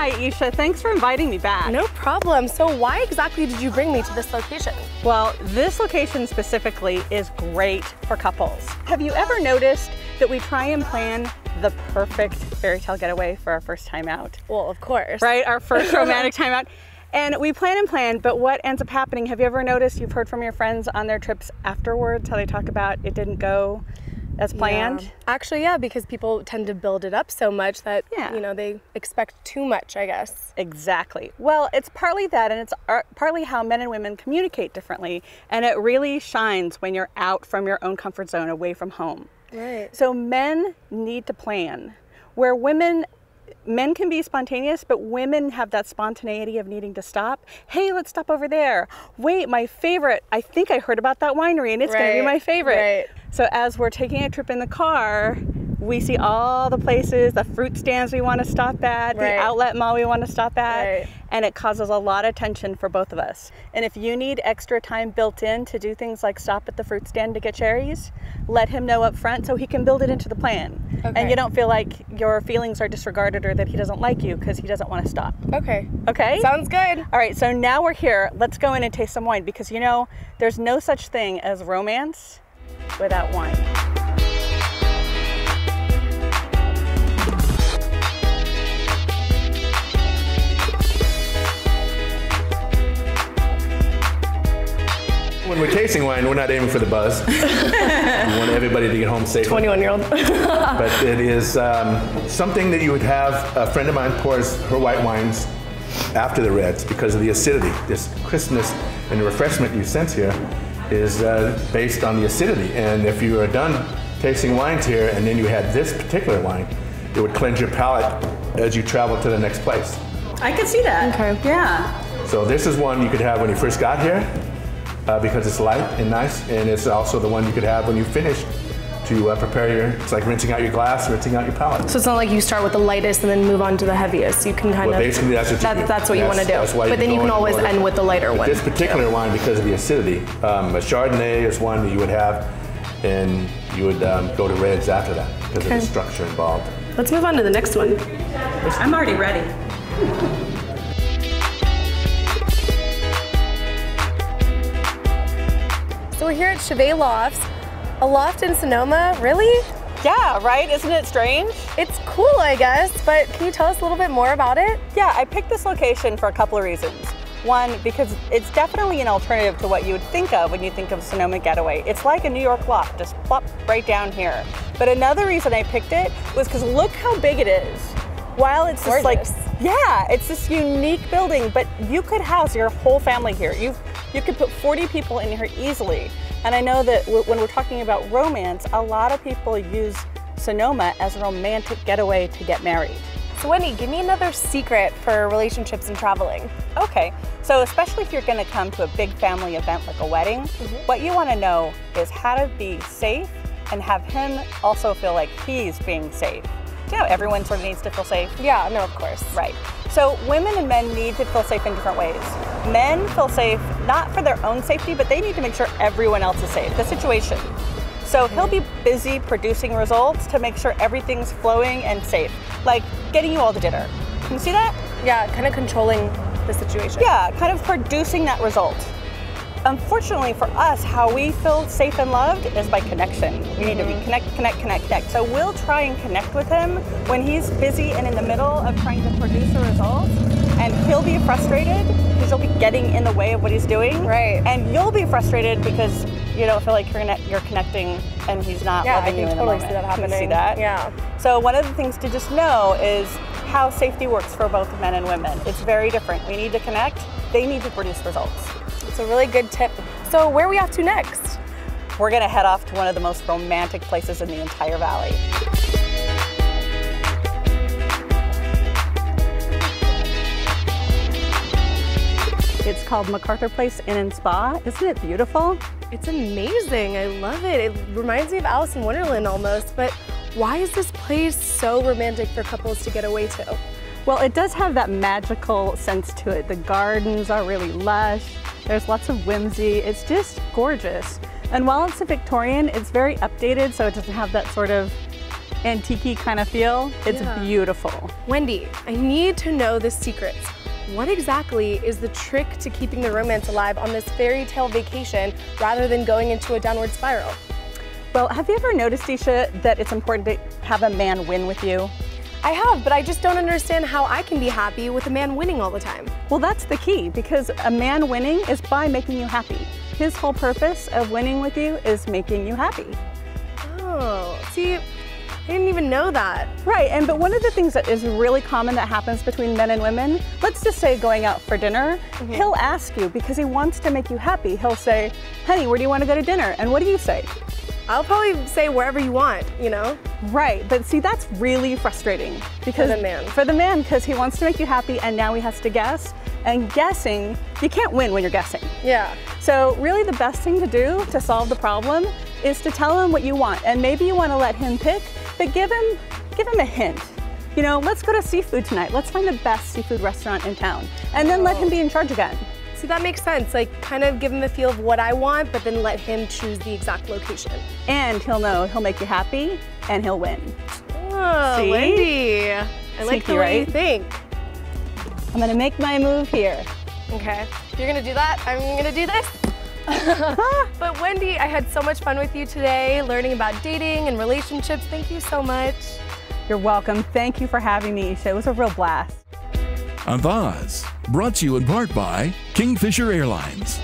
Hi, Esha. Thanks for inviting me back. No problem. So why exactly did you bring me to this location? Well, this location specifically is great for couples. Have you ever noticed that we try and plan the perfect fairy tale getaway for our first time out? Well, of course. Right, our first romantic time out. And we plan and plan, but what ends up happening, have you ever noticed, you've heard from your friends on their trips afterwards, how they talk about it didn't go as planned? Yeah. Actually, yeah, because people tend to build it up so much that, Yeah. you know, they expect too much, I guess. Exactly. Well, it's partly that, and it's partly how men and women communicate differently, and it really shines when you're out from your own comfort zone, away from home. Right. So men need to plan, where men can be spontaneous, but women have that spontaneity of needing to stop. Hey, let's stop over there. Wait, my favorite, I think I heard about that winery and it's gonna be my favorite. Right. So as we're taking a trip in the car, we see all the places, the fruit stands we want to stop at, the outlet mall we want to stop at, and it causes a lot of tension for both of us. And if you need extra time built in to do things like stop at the fruit stand to get cherries, let him know up front so he can build it into the plan. Okay. And you don't feel like your feelings are disregarded or that he doesn't like you because he doesn't want to stop. Okay. Okay? Sounds good. All right, so now we're here. Let's go in and taste some wine because, you know, there's no such thing as romance without wine. When we're tasting wine, we're not aiming for the buzz. We want everybody to get home safely. 21-year-old. But it is something that you would have. A friend of mine pours her white wines after the reds because of the acidity. This crispness and the refreshment you sense here is based on the acidity. And if you are done tasting wines here and then you had this particular wine, it would cleanse your palate as you travel to the next place. I could see that. Okay. Yeah. So this is one you could have when you first got here because it's light and nice, and it's also the one you could have when you finish to prepare it's like rinsing out your glass, rinsing out your palate. So it's not like you start with the lightest and then move on to the heaviest. You can kind Well, of, basically that's what you do. that's what you want to do. That's why but then you can always end with the lighter one. This particular wine, because of the acidity, a Chardonnay is one that you would have, and you would go to reds after that because of the structure involved. Let's move on to the next one. I'm already ready. So we're here at Chevet Lofts. A loft in Sonoma, really? Yeah, right? Isn't it strange? It's cool, I guess, but can you tell us a little bit more about it? Yeah, I picked this location for a couple of reasons. One, because it's definitely an alternative to what you would think of when you think of Sonoma Getaway. It's like a New York loft, just plop right down here. But another reason I picked it was because look how big it is. While it's just like, yeah, it's this unique building, but you could house your whole family here. You could put 40 people in here easily. And I know that when we're talking about romance, a lot of people use Sonoma as a romantic getaway to get married. So Wendy, give me another secret for relationships and traveling. Okay, so especially if you're gonna come to a big family event like a wedding, what you wanna know is how to be safe and have him also feel like he's being safe. You know, everyone sort of needs to feel safe. Yeah, no, of course. Right. So women and men need to feel safe in different ways. Men feel safe not for their own safety, but they need to make sure everyone else is safe, the situation. So he'll be busy producing results to make sure everything's flowing and safe, like getting you all to dinner. Can you see that? Yeah, kind of controlling the situation. Yeah, kind of producing that result. Unfortunately for us, how we feel safe and loved is by connection. We need to be connect. So we'll try and connect with him when he's busy and in the middle of trying to produce a result, and he'll be frustrated because you'll be getting in the way of what he's doing. Right. And you'll be frustrated because you don't feel like you're connecting and he's not loving you in the moment. Yeah, I can totally see that happening. Can you see that? Yeah. So one of the things to just know is how safety works for both men and women. It's very different. We need to connect. They need to produce results. It's a really good tip. So where are we off to next? We're gonna head off to one of the most romantic places in the entire valley. It's called MacArthur Place Inn and Spa. Isn't it beautiful? It's amazing. I love it. It reminds me of Alice in Wonderland almost, but why is this place so romantic for couples to get away to? Well, it does have that magical sense to it. The gardens are really lush. There's lots of whimsy. It's just gorgeous. And while it's a Victorian, it's very updated, so it doesn't have that sort of antique kind of feel. It's beautiful. Wendy, I need to know the secrets. What exactly is the trick to keeping the romance alive on this fairy tale vacation rather than going into a downward spiral? Well, have you ever noticed, Esha, that it's important to have a man win with you? I have, but I just don't understand how I can be happy with a man winning all the time. Well, that's the key, because a man winning is by making you happy. His whole purpose of winning with you is making you happy. Oh, see, I didn't even know that. Right, but one of the things that is really common that happens between men and women, let's just say going out for dinner, he'll ask you because he wants to make you happy. He'll say, honey, where do you want to go to dinner? And what do you say? I'll probably say wherever you want, you know? Right, but see, that's really frustrating. Because For the man. For the man, because he wants to make you happy and now he has to guess. And guessing, you can't win when you're guessing. Yeah. So really the best thing to do to solve the problem is to tell him what you want. And maybe you want to let him pick, but give him a hint. You know, let's go to seafood tonight. Let's find the best seafood restaurant in town. And then let him be in charge again. See, that makes sense. Like, kind of give him a feel of what I want, but then let him choose the exact location. And he'll know, he'll make you happy, and he'll win. Oh, See? Wendy. I like Sneaky, the way you right? think. I'm gonna make my move here. Okay, you're gonna do that, I'm gonna do this. But Wendy, I had so much fun with you today, learning about dating and relationships. Thank you so much. You're welcome. Thank you for having me, Esha. It was a real blast. Avaz, brought to you in part by Kingfisher Airlines.